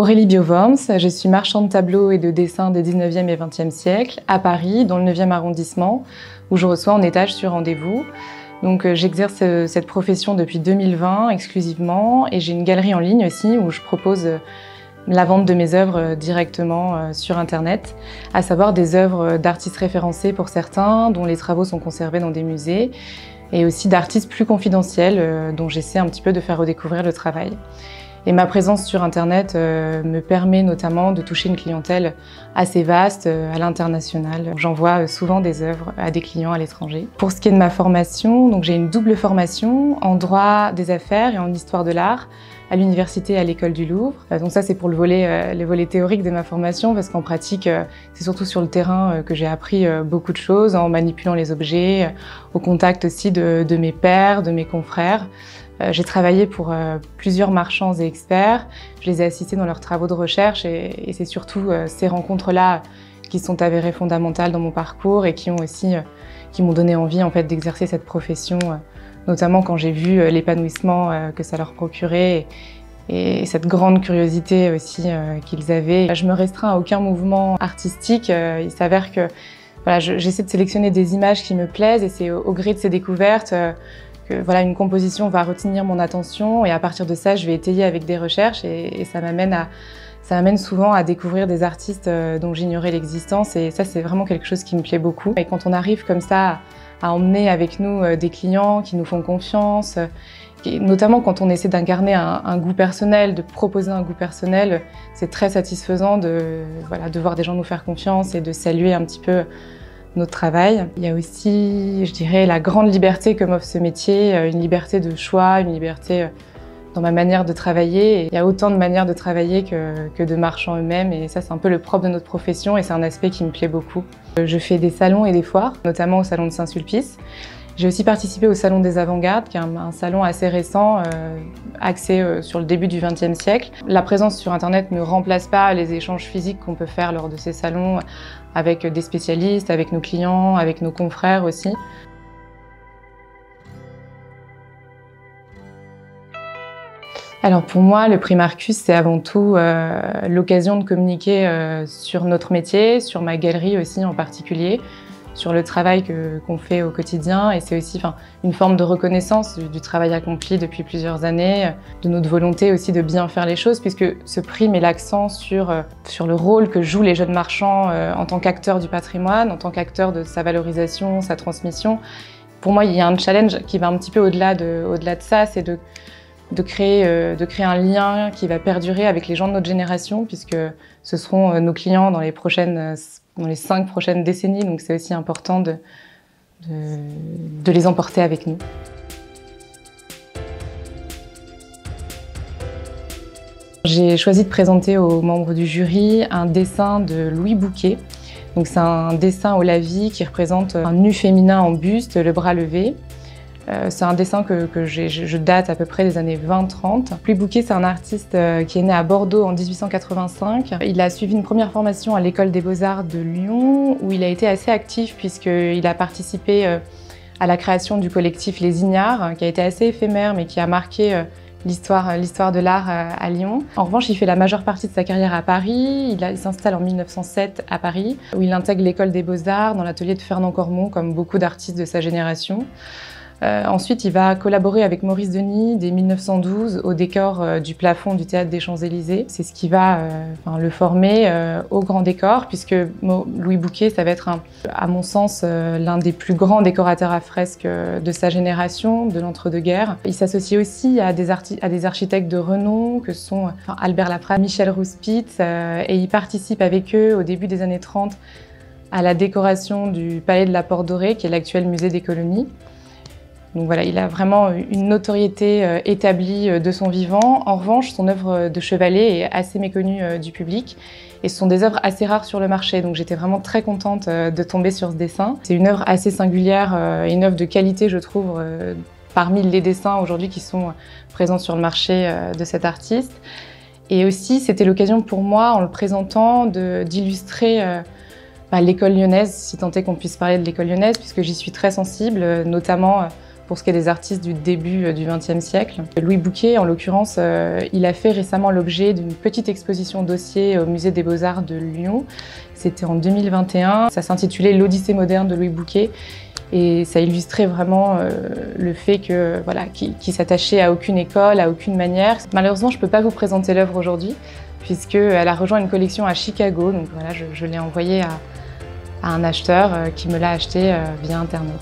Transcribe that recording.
Aurélie Bioworms, je suis marchande de tableaux et de dessins des 19e et 20e siècles à Paris, dans le 9e arrondissement, où je reçois en étage sur rendez-vous. Donc j'exerce cette profession depuis 2020 exclusivement et j'ai une galerie en ligne aussi où je propose la vente de mes œuvres directement sur Internet, à savoir des œuvres d'artistes référencés pour certains, dont les travaux sont conservés dans des musées, et aussi d'artistes plus confidentiels dont j'essaie un petit peu de faire redécouvrir le travail. Et ma présence sur Internet me permet notamment de toucher une clientèle assez vaste à l'international. J'envoie souvent des œuvres à des clients à l'étranger. Pour ce qui est de ma formation, donc j'ai une double formation en droit des affaires et en histoire de l'art à l'université et à l'école du Louvre. Donc ça c'est pour les volets théoriques de ma formation parce qu'en pratique c'est surtout sur le terrain que j'ai appris beaucoup de choses en manipulant les objets, au contact aussi de mes pairs, de mes confrères. J'ai travaillé pour plusieurs marchands et experts, je les ai assistés dans leurs travaux de recherche et c'est surtout ces rencontres-là qui sont avérées fondamentales dans mon parcours et qui m'ont donné envie en fait d'exercer cette profession, notamment quand j'ai vu l'épanouissement que ça leur procurait et cette grande curiosité aussi qu'ils avaient. Je me restreins à aucun mouvement artistique, il s'avère que voilà, j'essaie de sélectionner des images qui me plaisent et c'est au gré de ces découvertes que voilà, une composition va retenir mon attention et à partir de ça, je vais étayer avec des recherches et ça m'amène souvent à découvrir des artistes dont j'ignorais l'existence et ça, c'est vraiment quelque chose qui me plaît beaucoup. Et quand on arrive comme ça à emmener avec nous des clients qui nous font confiance, notamment quand on essaie d'incarner un goût personnel, de proposer un goût personnel, c'est très satisfaisant de voir des gens nous faire confiance et de saluer un petit peu notre travail. Il y a aussi, je dirais, la grande liberté que m'offre ce métier, une liberté de choix, une liberté dans ma manière de travailler. Et il y a autant de manières de travailler que de marchands eux-mêmes et ça c'est un peu le propre de notre profession et c'est un aspect qui me plaît beaucoup. Je fais des salons et des foires, notamment au salon de Saint-Sulpice. J'ai aussi participé au salon des avant-gardes, qui est un salon assez récent, axé sur le début du XXe siècle. La présence sur Internet ne remplace pas les échanges physiques qu'on peut faire lors de ces salons avec des spécialistes, avec nos clients, avec nos confrères aussi. Alors pour moi, le prix Marcus, c'est avant tout l'occasion de communiquer sur notre métier, sur ma galerie aussi en particulier, sur le travail qu'on fait au quotidien et c'est aussi une forme de reconnaissance du travail accompli depuis plusieurs années, de notre volonté aussi de bien faire les choses puisque ce prix met l'accent sur le rôle que jouent les jeunes marchands en tant qu'acteurs du patrimoine, en tant qu'acteurs de sa valorisation, sa transmission. Pour moi, il y a un challenge qui va un petit peu au-delà de ça, c'est de créer un lien qui va perdurer avec les gens de notre génération puisque ce seront nos clients dans les 5 prochaines décennies, donc c'est aussi important de les emporter avec nous. J'ai choisi de présenter aux membres du jury un dessin de Louis Bouquet. Donc c'est un dessin au lavis qui représente un nu féminin en buste, le bras levé. C'est un dessin que je date à peu près des années 20-30. Louis Bouquet, c'est un artiste qui est né à Bordeaux en 1885. Il a suivi une première formation à l'école des Beaux-Arts de Lyon, où il a été assez actif puisqu'il a participé à la création du collectif Les Ignards, qui a été assez éphémère mais qui a marqué l'histoire de l'art à Lyon. En revanche, il fait la majeure partie de sa carrière à Paris. Il s'installe en 1907 à Paris, où il intègre l'école des Beaux-Arts dans l'atelier de Fernand Cormon, comme beaucoup d'artistes de sa génération. Ensuite, il va collaborer avec Maurice Denis dès 1912 au décor du plafond du Théâtre des Champs-Élysées. C'est ce qui va le former au grand décor, puisque Louis Bouquet, ça va être, à mon sens, l'un des plus grands décorateurs à fresques de sa génération, de l'entre-deux-guerres. Il s'associe aussi à des architectes de renom, que sont Albert Laprade, Michel Rouspitz, et il participe avec eux, au début des années 30, à la décoration du Palais de la Porte Dorée, qui est l'actuel musée des colonies. Donc voilà, il a vraiment une notoriété établie de son vivant. En revanche, son œuvre de chevalet est assez méconnue du public et ce sont des œuvres assez rares sur le marché. Donc j'étais vraiment très contente de tomber sur ce dessin. C'est une œuvre assez singulière et une œuvre de qualité, je trouve, parmi les dessins aujourd'hui qui sont présents sur le marché de cet artiste. Et aussi, c'était l'occasion pour moi, en le présentant, d'illustrer l'école lyonnaise, si tant est qu'on puisse parler de l'école lyonnaise, puisque j'y suis très sensible, notamment pour ce qui est des artistes du début du XXe siècle. Louis Bouquet, en l'occurrence, il a fait récemment l'objet d'une petite exposition dossier au Musée des Beaux-Arts de Lyon. C'était en 2021. Ça s'intitulait « L'Odyssée moderne de Louis Bouquet ». Et ça illustrait vraiment le fait que, voilà, qu'il s'attachait à aucune école, à aucune manière. Malheureusement, je ne peux pas vous présenter l'œuvre aujourd'hui, puisqu'elle a rejoint une collection à Chicago. Donc voilà, je l'ai envoyée à un acheteur qui me l'a acheté via Internet.